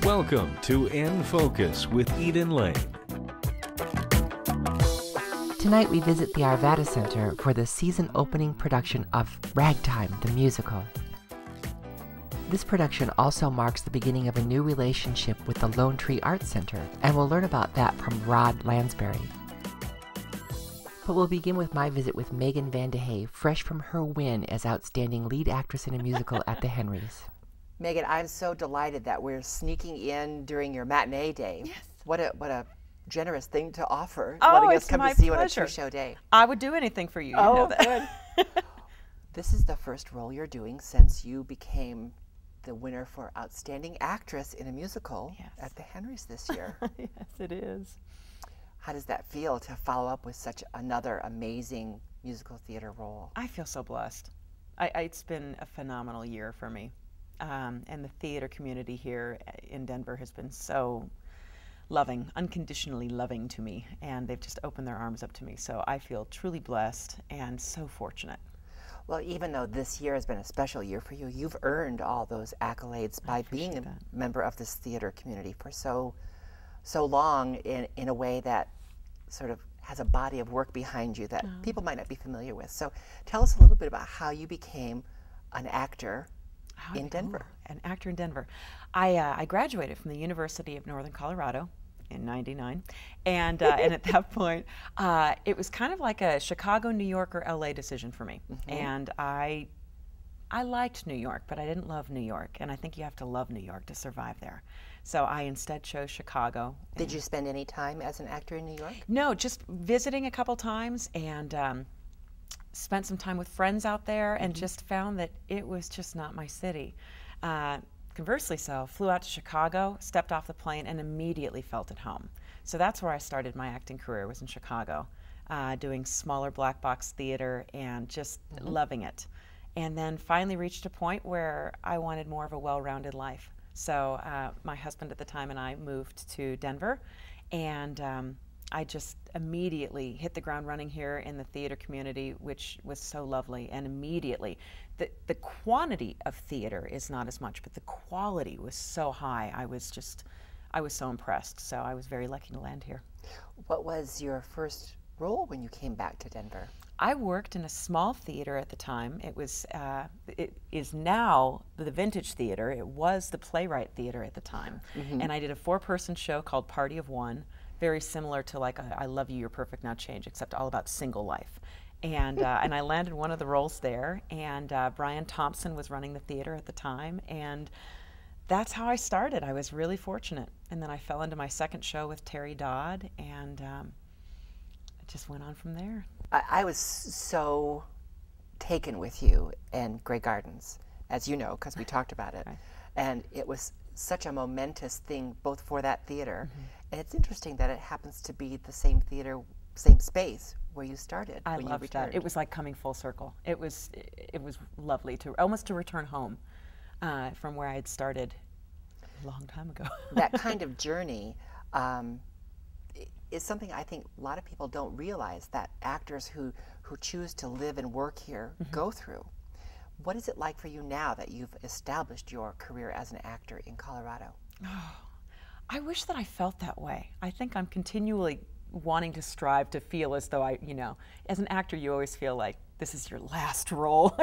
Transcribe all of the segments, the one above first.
Welcome to In Focus with Eden Lane. Tonight we visit the Arvada Center for the season opening production of Ragtime, the musical. This production also marks the beginning of a new relationship with the Lonetree Arts Center, and we'll learn about that from Rod Lansberry. But we'll begin with my visit with Megan Van de Hey, fresh from her win as Outstanding Lead Actress in a Musical at the Henrys. Megan, I'm so delighted that we're sneaking in during your matinee day. Yes. What a generous thing to offer, Oh, letting us it's come my to see you on a pleasure. two-show day. I would do anything for you. You know that. Good. This is the first role you're doing since you became the winner for Outstanding Actress in a Musical at the Henrys this year. Yes, it is. How does that feel to follow up with such another amazing musical theater role? I feel so blessed. It's been a phenomenal year for me. And the theater community here in Denver has been so loving, unconditionally loving to me, and they've just opened their arms up to me. So I feel truly blessed and so fortunate. Well, even though this year has been a special year for you, you've earned all those accolades by being a member of this theater community for so long in a way that sort of has a body of work behind you that people might not be familiar with. So tell us a little bit about how you became an actor in Denver. An actor in Denver. I graduated from the University of Northern Colorado in '99, and at that point, it was kind of like a Chicago, New York, or LA decision for me. And I liked New York, but I didn't love New York, and I think you have to love New York to survive there. So I instead chose Chicago. Did you spend any time as an actor in New York? No, just visiting a couple times, and spent some time with friends out there, and just found that it was just not my city. Conversely so, flew out to Chicago, stepped off the plane, and immediately felt at home. So that's where I started my acting career, was in Chicago, doing smaller black box theater and just loving it. And then finally reached a point where I wanted more of a well-rounded life. So my husband at the time and I moved to Denver, and I just immediately hit the ground running here in the theater community, which was so lovely. And immediately, the quantity of theater is not as much, but the quality was so high. I was so impressed. So I was very lucky to land here. What was your first role when you came back to Denver? I worked in a small theater at the time. It is now the Vintage Theater. It was the Playwright Theater at the time. And I did a 4-person show called Party of One, very similar to like I Love You, You're Perfect, Now Change, except all about single life. And I landed one of the roles there, and Brian Thompson was running the theater at the time, and that's how I started. I was really fortunate. And then I fell into my second show with Terry Dodd, and it just went on from there. I was so taken with you in Grey Gardens, as you know, because we talked about it. Right. And it was such a momentous thing both for that theater, and it's interesting that it happens to be the same theater, same space where you started when you loved returned. that. It was like coming full circle. It was lovely almost to return home from where I had started a long time ago. That kind of journey is something I think a lot of people don't realize that actors who choose to live and work here go through. What is it like for you now that you've established your career as an actor in Colorado? Oh, I wish that I felt that way. I think I'm continually wanting to strive to feel as though as an actor, you always feel like this is your last role,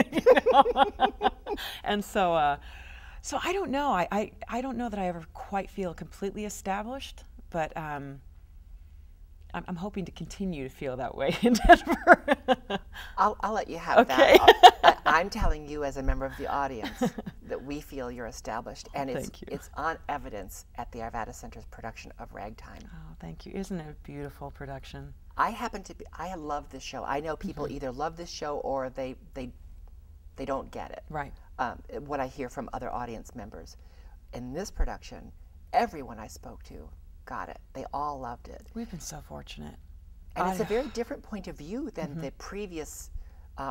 And so I don't know. I don't know that I ever quite feel completely established, but I'm hoping to continue to feel that way in Denver. I'll let you have Okay. that. I'm telling you as a member of the audience that we feel you're established, and it's on evidence at the Arvada Center's production of Ragtime. Oh, thank you. Isn't it a beautiful production? I love this show. I know people either love this show or they don't get it. Right. What I hear from other audience members. In this production, everyone I spoke to got it. They all loved it. We've been so fortunate. And it's a very different point of view than the previous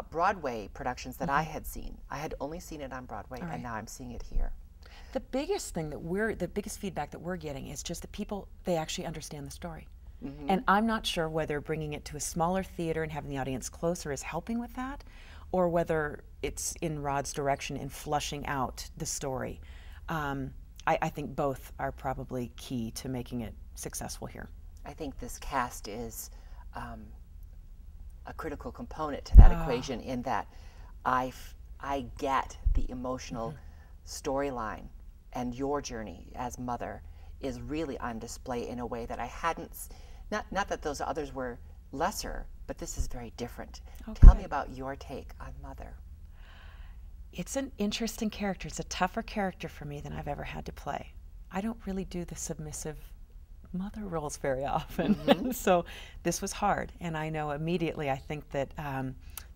Broadway productions that I had seen. I had only seen it on Broadway, and now I'm seeing it here. The biggest feedback that we're getting is just that they actually understand the story. And I'm not sure whether bringing it to a smaller theater and having the audience closer is helping with that, or whether it's in Rod's direction in flushing out the story. I think both are probably key to making it successful here. I think this cast is a critical component to that equation, in that I get the emotional storyline, and your journey as mother is really on display in a way that I hadn't, not that those others were lesser, but this is very different. Okay. Tell me about your take on Mother. It's an interesting character. It's a tougher character for me than I've ever had to play. I don't really do the submissive mother roles very often. So this was hard, and I know immediately, I think that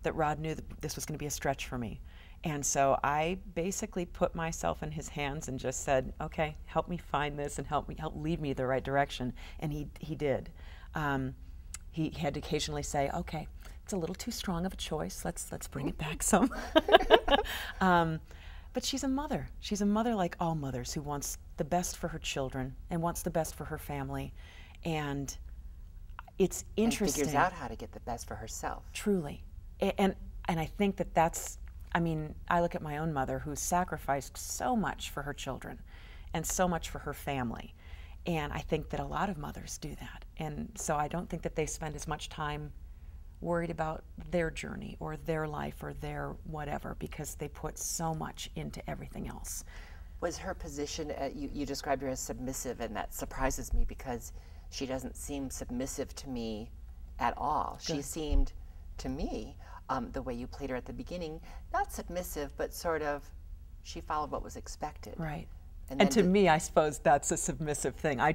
that Rod knew that this was going to be a stretch for me. And so I basically put myself in his hands and just said, okay, help me find this and help lead me the right direction. And he did. He had to occasionally say, okay, it's a little too strong of a choice. Let's bring it back some. But she's a mother. She's a mother like all mothers, who wants the best for her children and wants the best for her family. And it's interesting. And figures out how to get the best for herself. Truly. And I think that that's, I mean, I look at my own mother, who sacrificed so much for her children and so much for her family. And I think that a lot of mothers do that. And so I don't think that they spend as much time worried about their journey or their life or their whatever, because they put so much into everything else. Was her position, you described her as submissive, and that surprises me because she doesn't seem submissive to me at all. Good. She seemed, to me, the way you played her at the beginning, not submissive, but sort of, she followed what was expected. Right. And to me, I suppose that's a submissive thing. I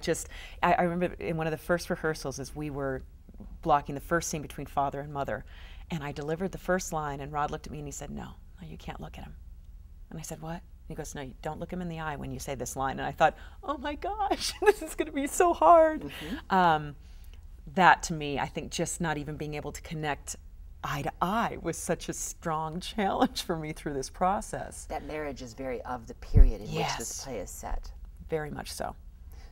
remember in one of the first rehearsals, as we were blocking the first scene between father and mother, and I delivered the first line, and Rod looked at me and he said, no, you can't look at him. And I said, what? He goes, no, you don't look him in the eye when you say this line. And I thought, oh my gosh, this is going to be so hard. That to me, I think just not even being able to connect eye to eye was such a strong challenge for me through this process. That marriage is very of the period in which this play is set. Very much so.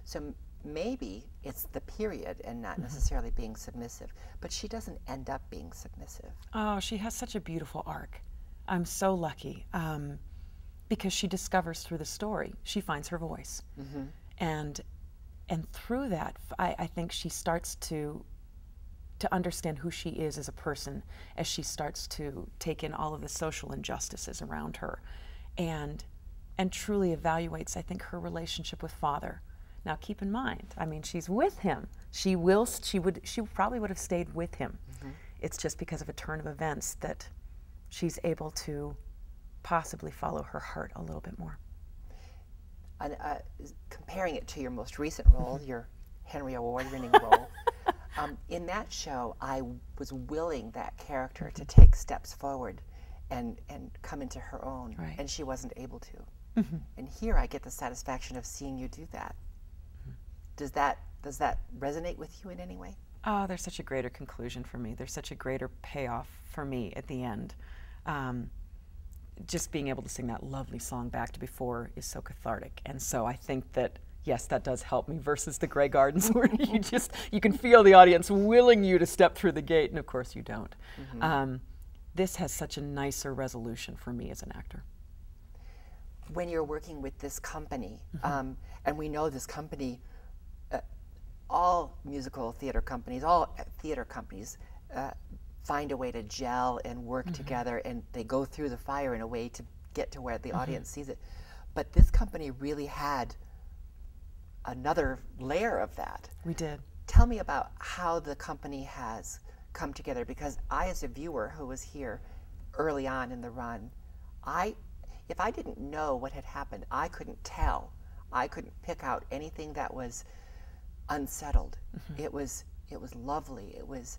So maybe it's the period and not necessarily being submissive, but she doesn't end up being submissive. Oh, she has such a beautiful arc. I'm so lucky, because she discovers through the story, she finds her voice. And through that, I think she starts to understand who she is as a person, as she starts to take in all of the social injustices around her, and truly evaluates, I think, her relationship with father. Now, keep in mind, I mean, she's with him. She probably would have stayed with him. It's just because of a turn of events that she's able to possibly follow her heart a little bit more. And, comparing it to your most recent role, your Henry Award-winning role, in that show, I was willing that character to take steps forward and come into her own, and she wasn't able to. And here I get the satisfaction of seeing you do that. Does that resonate with you in any way? Oh, there's such a greater conclusion for me. There's such a greater payoff for me at the end. Just being able to sing that lovely song back to before is so cathartic. And so I think that, yes, that does help me, versus the Grey Gardens, where you can feel the audience willing you to step through the gate, and of course you don't. This has such a nicer resolution for me as an actor. When you're working with this company, and we know this company, all musical theater companies, all theater companies find a way to gel and work together, and they go through the fire in a way to get to where the audience sees it. But this company really had another layer of that. We did. Tell me about how the company has come together, because I, as a viewer who was here early on in the run, if I didn't know what had happened, I couldn't tell. I couldn't pick out anything that was unsettled. It was lovely. It was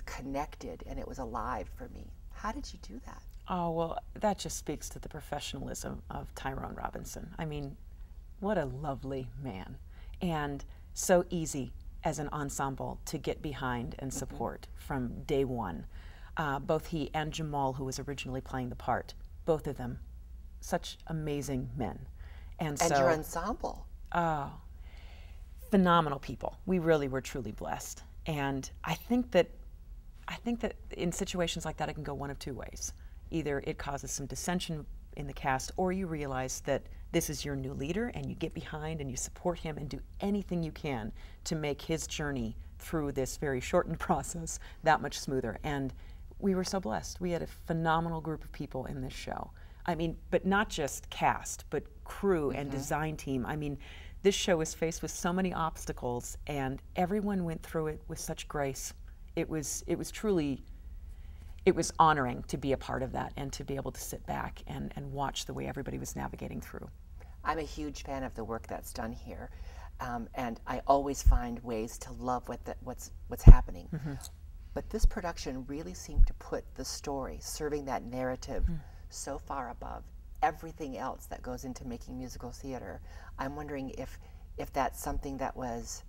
connected, and it was alive for me. How did you do that? Oh, well, that just speaks to the professionalism of Tyrone Robinson. I mean, what a lovely man, and so easy as an ensemble to get behind and support from day one. Both he and Jamal, who was originally playing the part, both of them, such amazing men. And so, your ensemble. Oh, phenomenal people. We really were truly blessed. And I think that in situations like that, it can go one of two ways. Either it causes some dissension in the cast, or you realize that this is your new leader, and you get behind and you support him and do anything you can to make his journey through this very shortened process that much smoother. And we were so blessed. We had a phenomenal group of people in this show. I mean, but not just cast, but crew and design team. I mean, this show was faced with so many obstacles, and everyone went through it with such grace. It was truly, it was honoring to be a part of that and to be able to sit back and watch the way everybody was navigating through. I'm a huge fan of the work that's done here, and I always find ways to love what's happening. But this production really seemed to put the story, serving that narrative, so far above everything else that goes into making musical theater. I'm wondering if that's something that was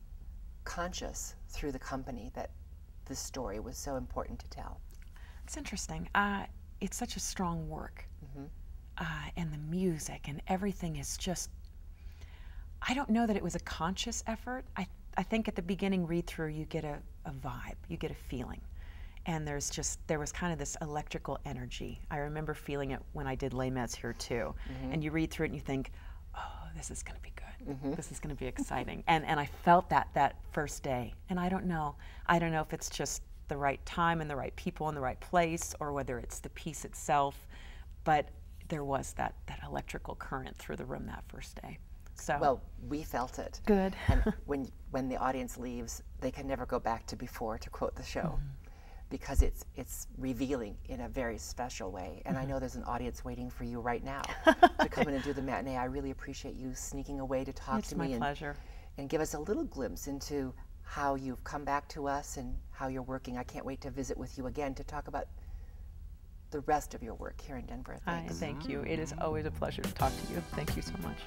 conscious through the company, that this story was so important to tell. It's interesting. It's such a strong work. And the music and everything is just, I don't know that it was a conscious effort. I think at the beginning read-through you get a vibe, you get a feeling. And there was kind of this electrical energy. I remember feeling it when I did Les Mis here too. And you read through it and you think, oh, this is gonna be good. This is gonna be exciting. And I felt that first day. And I don't know if it's just the right time and the right people in the right place, or whether it's the piece itself, but there was that electrical current through the room that first day. So, well, we felt it. Good. And when the audience leaves, they can never go back to before, to quote the show, because it's revealing in a very special way. And I know there's an audience waiting for you right now to come in and do the matinee. I really appreciate you sneaking away to talk to me. It's my pleasure. And give us a little glimpse into how you've come back to us and how you're working. I can't wait to visit with you again to talk about the rest of your work here in Denver. Thanks. Thank you. It is always a pleasure to talk to you. Thank you so much.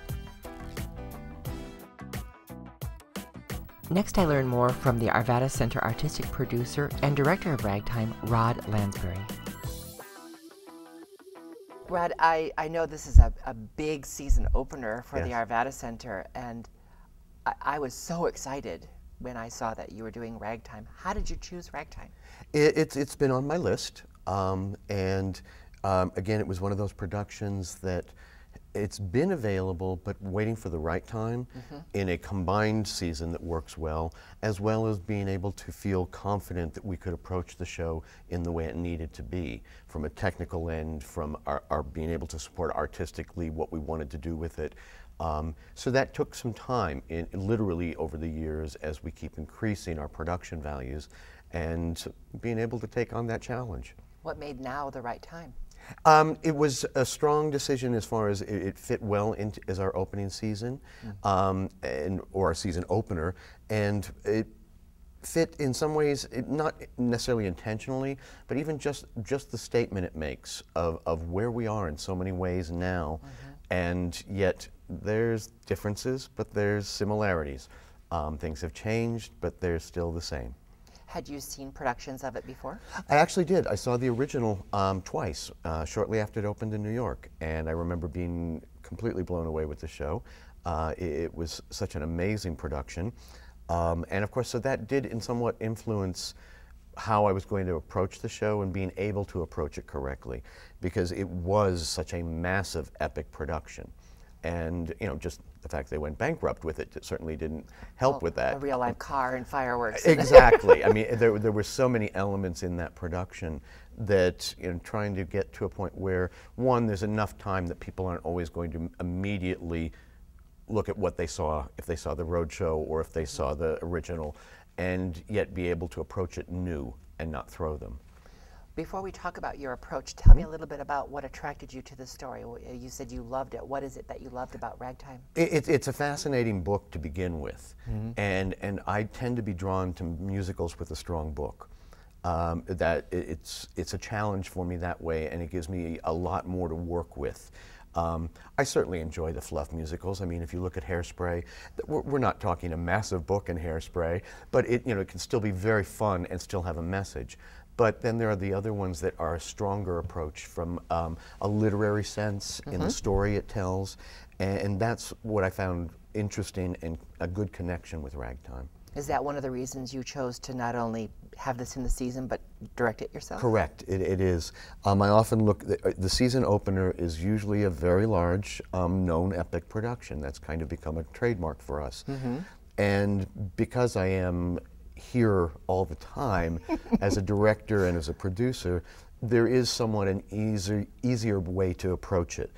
Next, I learn more from the Arvada Center Artistic Producer and Director of Ragtime, Rod Lansberry. Rod, I know this is a big season opener for the Arvada Center, and I was so excited when I saw that you were doing Ragtime. How did you choose Ragtime? It's been on my list, and again, it was one of those productions that it's been available, but waiting for the right time in a combined season that works well as being able to feel confident that we could approach the show in the way it needed to be, from a technical end, from our being able to support artistically what we wanted to do with it. So that took some time, literally over the years, as we keep increasing our production values and being able to take on that challenge. What made now the right time? It was a strong decision as far as it fit well into as our opening season, or our season opener, and it fit in some ways, not necessarily intentionally, but even just the statement it makes of where we are in so many ways now, and yet there's differences, but there's similarities. Things have changed, but they're still the same. Had you seen productions of it before? I actually did. I saw the original twice, shortly after it opened in New York, and I remember being completely blown away with the show. It was such an amazing production, and of course, so that did somewhat influence how I was going to approach the show and being able to approach it correctly, because it was such a massive, epic production. And just the fact they went bankrupt with it certainly didn't help with that. A real life car and fireworks. Exactly. I mean, there were so many elements in that production that trying to get to a point where, one, there's enough time that people aren't always going to immediately look at what they saw, if they saw the roadshow or if they saw the original, and yet be able to approach it new and not throw them. Before we talk about your approach, tell me a little bit about what attracted you to the story. You said you loved it. What is it that you loved about Ragtime? It's a fascinating book to begin with, and I tend to be drawn to musicals with a strong book. That it's a challenge for me that way, and it gives me a lot more to work with. I certainly enjoy the fluff musicals. I mean, if you look at Hairspray, we're not talking a massive book in Hairspray, but it can still be very fun and still have a message. But then there are the other ones that are a stronger approach from a literary sense in the story it tells, and that's what I found interesting and a good connection with Ragtime. Is that one of the reasons you chose to not only have this in the season, but direct it yourself? Correct, it is. I often look, the season opener is usually a very large, known epic production. That's kind of become a trademark for us. And because I am here all the time as a director and as a producer, there is somewhat an easier way to approach it.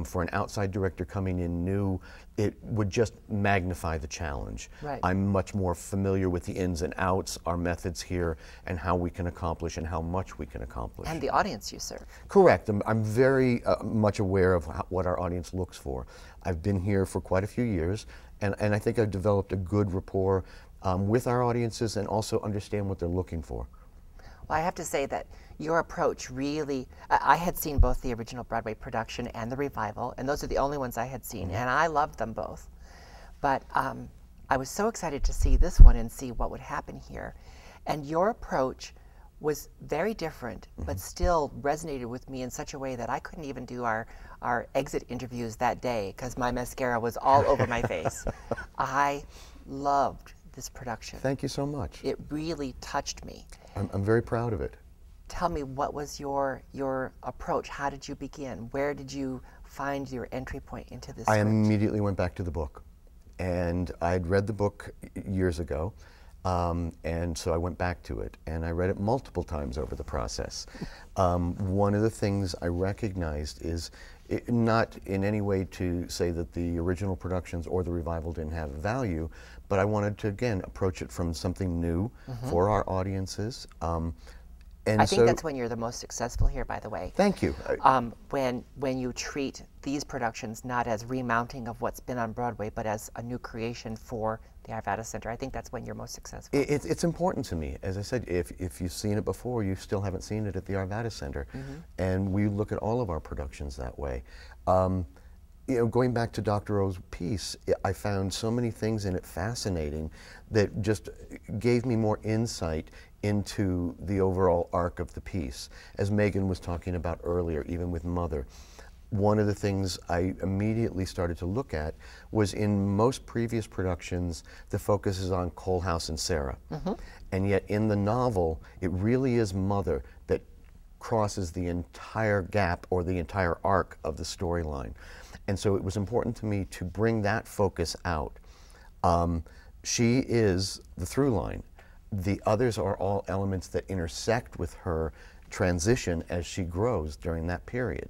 For an outside director coming in new, it would just magnify the challenge. Right. I'm much more familiar with the ins and outs, our methods here, and how we can accomplish and how much we can accomplish. And the audience you serve. Correct. I'm very much aware of what our audience looks for. I've been here for quite a few years, and I think I've developed a good rapport with our audiences and also understand what they're looking for. Well, I have to say that your approach really, I had seen both the original Broadway production and the revival, and those are the only ones I had seen, and I loved them both. But I was so excited to see this one and see what would happen here. And your approach was very different, but still resonated with me in such a way that I couldn't even do our exit interviews that day because my mascara was all over my face. I loved this production. Thank you so much. It really touched me. I'm very proud of it. Tell me, what was your approach? How did you begin? Where did you find your entry point into this I script? immediately went back to the book. And I'd read the book years ago, and so I went back to it. And I read it multiple times over the process. One of the things I recognized is, not in any way to say that the original productions or the revival didn't have value, but I wanted to, again, approach it from something new for our audiences. And I think that's when you're the most successful here, by the way. Thank you. When you treat these productions not as remounting of what's been on Broadway, but as a new creation for the Arvada Center, I think that's when you're most successful. It's important to me. As I said, if you've seen it before, you still haven't seen it at the Arvada Center. And we look at all of our productions that way. You know, going back to Dr. O's piece, I found so many things in it fascinating that just gave me more insight into the overall arc of the piece. As Megan was talking about earlier, even with Mother, one of the things I immediately started to look at was, in most previous productions, the focus is on Coalhouse and Sarah. And yet in the novel, it really is Mother that crosses the entire gap or the entire arc of the storyline. And so it was important to me to bring that focus out. She is the through line. The others are all elements that intersect with her transition as she grows during that period.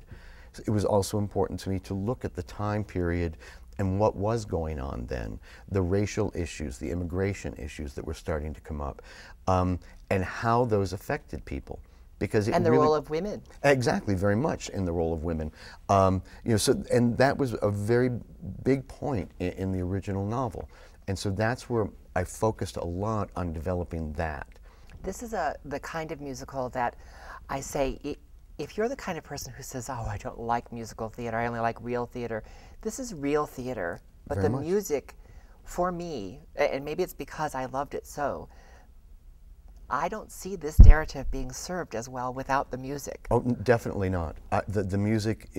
It was also important to me to look at the time period and what was going on then, the racial issues, the immigration issues that were starting to come up, and how those affected people. Because it and the really, role of women. Exactly, very much in the role of women. You know, so, and that was a very big point in the original novel. And so that's where I focused a lot on developing that. This is the kind of musical that I say, if you're the kind of person who says, oh, I don't like musical theater, I only like real theater, this is real theater. But Very the much. music, for me, and maybe it's because I loved it so, I don't see this narrative being served as well without the music. Oh, definitely not. The music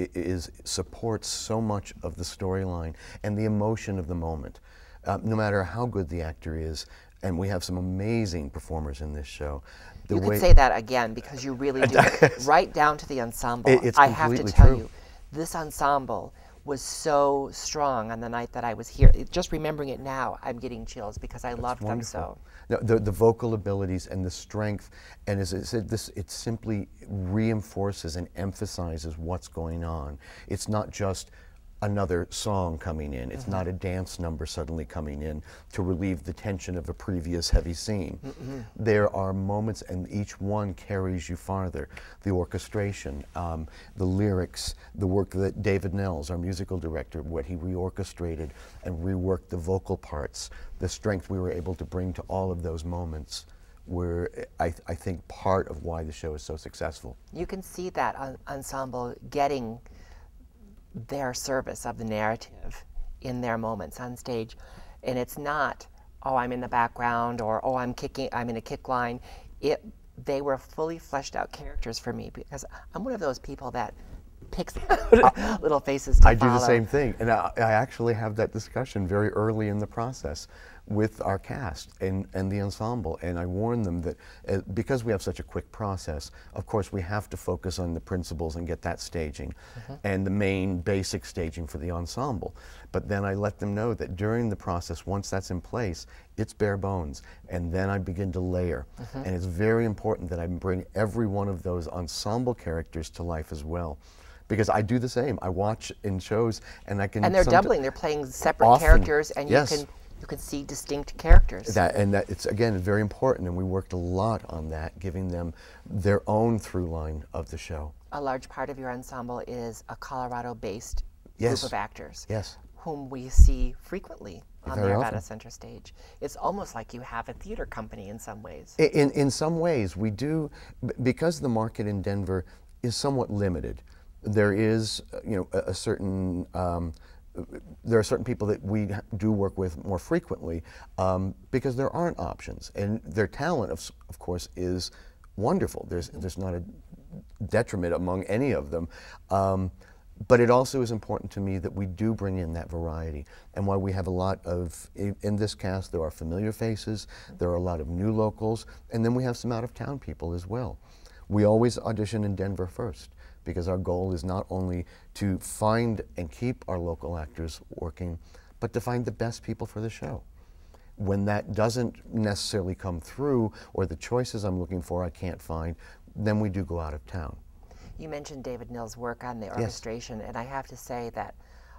supports so much of the storyline and the emotion of the moment. No matter how good the actor is, and we have some amazing performers in this show. You could say that again, because you really do, right down to the ensemble. It's I have to completely tell true. you, this ensemble was so strong on the night that I was here. Just remembering it now, I'm getting chills because I loved them so. No, the vocal abilities and the strength, and as I said, it simply reinforces and emphasizes what's going on. It's not just another song coming in. It's not a dance number suddenly coming in to relieve the tension of a previous heavy scene. There are moments, and each one carries you farther. The orchestration, the lyrics, the work that David Nels, our musical director, what he reorchestrated and reworked the vocal parts, the strength we were able to bring to all of those moments were, I think, part of why the show is so successful. You can see that ensemble getting their service of the narrative in their moments on stage. And it's not, oh, I'm in the background, or oh, I'm in a kick line. They were fully fleshed out characters for me, because I'm one of those people that picks little faces to I do follow. the same thing, and I actually have that discussion very early in the process with our cast and the ensemble, and I warn them that because we have such a quick process, of course we have to focus on the principals and get that staging and the main basic staging for the ensemble. But then I let them know that during the process, once that's in place, it's bare bones, and then I begin to layer. And it's very important that I bring every one of those ensemble characters to life as well. Because I do the same. I watch in shows, and I can. And they're doubling. They're playing separate often, characters, and yes. you can see distinct characters. That it's again very important, and we worked a lot on that, giving them their own through line of the show. A large part of your ensemble is a Colorado-based Yes. group of actors, Yes. whom we see frequently on Very the often. Arvada Center stage. It's almost like you have a theater company in some ways. In some ways, we do, because the market in Denver is somewhat limited. There is, a certain. There are certain people that we do work with more frequently because there aren't options, and their talent, of course, is wonderful. There's not a detriment among any of them. But it also is important to me that we do bring in that variety. And while we have a lot of, in this cast, there are familiar faces, there are a lot of new locals, and then we have some out-of-town people as well. We always audition in Denver first, because our goal is not only to find and keep our local actors working, but to find the best people for the show. When that doesn't necessarily come through, or the choices I'm looking for I can't find, then we do go out of town. You mentioned David Nill's work on the orchestration, and I have to say that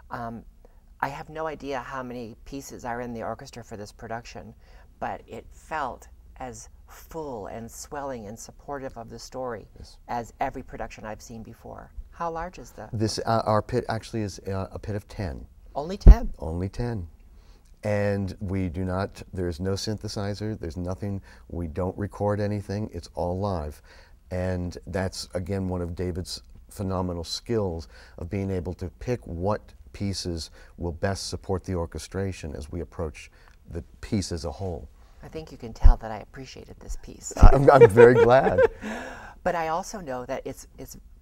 I have no idea how many pieces are in the orchestra for this production, but it felt as full and swelling and supportive of the story as every production I've seen before. How large is the? This our pit actually is a pit of 10. Only 10? Only 10. And we do not, there's no synthesizer, there's nothing, we don't record anything, it's all live. And that's, again, one of David's phenomenal skills of being able to pick what pieces will best support the orchestration as we approach the piece as a whole. I think you can tell that I appreciated this piece. I'm very glad. But I also know that it's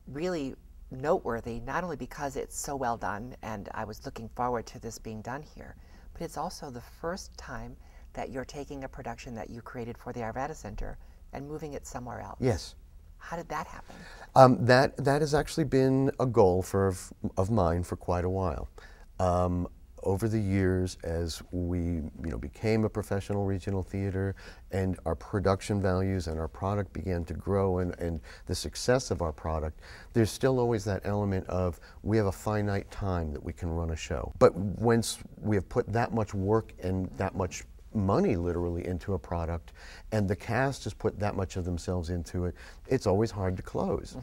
really noteworthy, not only because it's so well done, and I was looking forward to this being done here, but it's also the first time that you're taking a production that you created for the Arvada Center and moving it somewhere else. Yes. How did that happen? That has actually been a goal of mine for quite a while. Over the years, as we became a professional regional theater, and our production values and our product began to grow, and the success of our product, there's still always that element of we have a finite time that we can run a show. But once we have put that much work and that much money literally into a product, and the cast has put that much of themselves into it, it's always hard to close.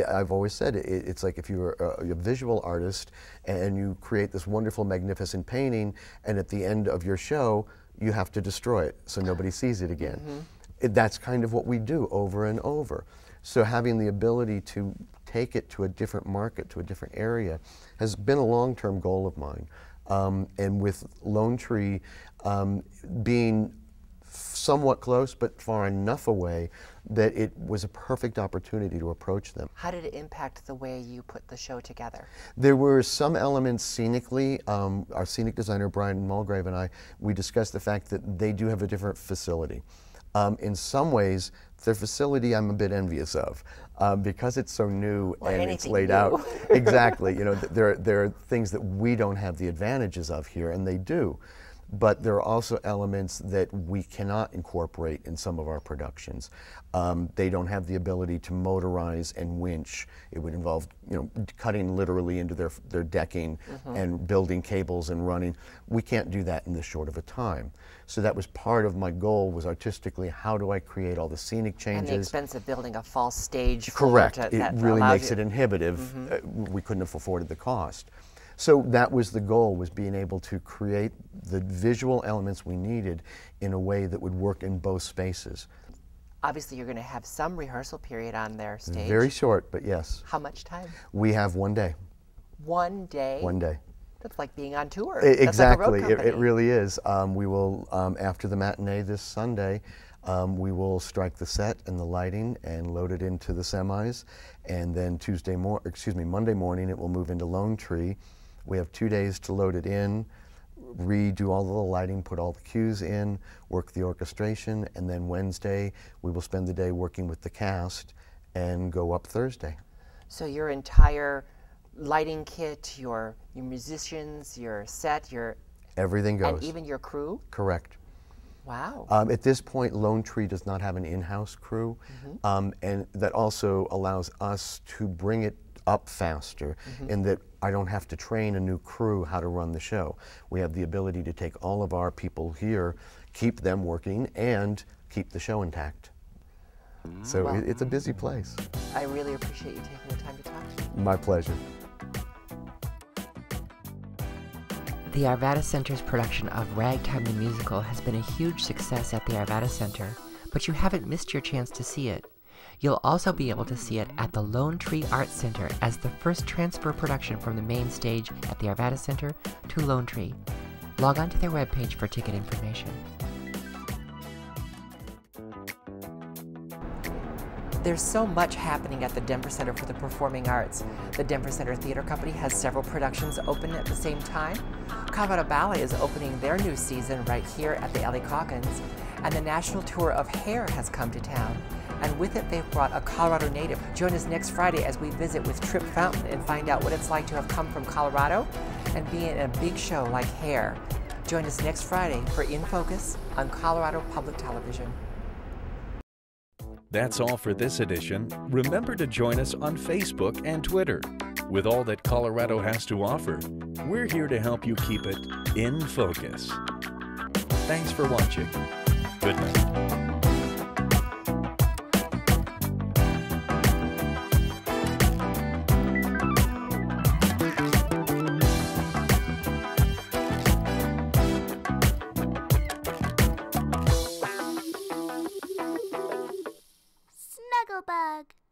I've always said it's like if you're a visual artist and you create this wonderful, magnificent painting, and at the end of your show, you have to destroy it so nobody sees it again. That's kind of what we do over and over. So having the ability to take it to a different market, to a different area, has been a long-term goal of mine. And with Lonetree being somewhat close but far enough away that it was a perfect opportunity to approach them. How did it impact the way you put the show together? There were some elements scenically. Our scenic designer, Brian Mulgrave, and I, we discussed the fact that they do have a different facility. In some ways, their facility I'm a bit envious of because it's so new and it's laid out. Exactly. There are things that we don't have the advantages of here, and they do. But there are also elements that we cannot incorporate in some of our productions. They don't have the ability to motorize and winch. It would involve, cutting literally into their decking and building cables and running. We can't do that in this short of a time. So that was part of my goal, was artistically, how do I create all the scenic changes? And the expense of building a false stage. Correct. It really makes it inhibitive. We couldn't have afforded the cost. So that was the goal, was being able to create the visual elements we needed in a way that would work in both spaces. Obviously, you're going to have some rehearsal period on their stage. Very short, but yes. How much time? We have 1 day. 1 day? 1 day. That's like being on tour. Exactly. That's like a road company. It really is. We will, after the matinee this Sunday, we will strike the set and the lighting and load it into the semis, and then Monday morning it will move into Lonetree. We have 2 days to load it in, redo all the lighting, put all the cues in, work the orchestration, and then Wednesday we will spend the day working with the cast and go up Thursday. So your entire lighting kit, your musicians, your set, everything goes. And even your crew? Correct. Wow. At this point, Lonetree does not have an in-house crew, and that also allows us to bring it up faster in that I don't have to train a new crew how to run the show. We have the ability to take all of our people here, keep them working, and keep the show intact. So Well, it's a busy place. I really appreciate you taking the time to talk to me. My pleasure. The Arvada Center's production of Ragtime the Musical has been a huge success at the Arvada Center, but you haven't missed your chance to see it. You'll also be able to see it at the Lonetree Arts Center as the first transfer production from the main stage at the Arvada Center to Lonetree. Log on to their webpage for ticket information. There's so much happening at the Denver Center for the Performing Arts. The Denver Center Theater Company has several productions open at the same time. Colorado Ballet is opening their new season right here at the Ellie Calkins, and the national tour of Hair has come to town. And with it, they've brought a Colorado native. Join us next Friday as we visit with Trip Fountain and find out what it's like to have come from Colorado and be in a big show like Hair. Join us next Friday for In Focus on Colorado Public Television. That's all for this edition. Remember to join us on Facebook and Twitter. With all that Colorado has to offer, we're here to help you keep it in focus. Thanks for watching. Good night. Snugglebug.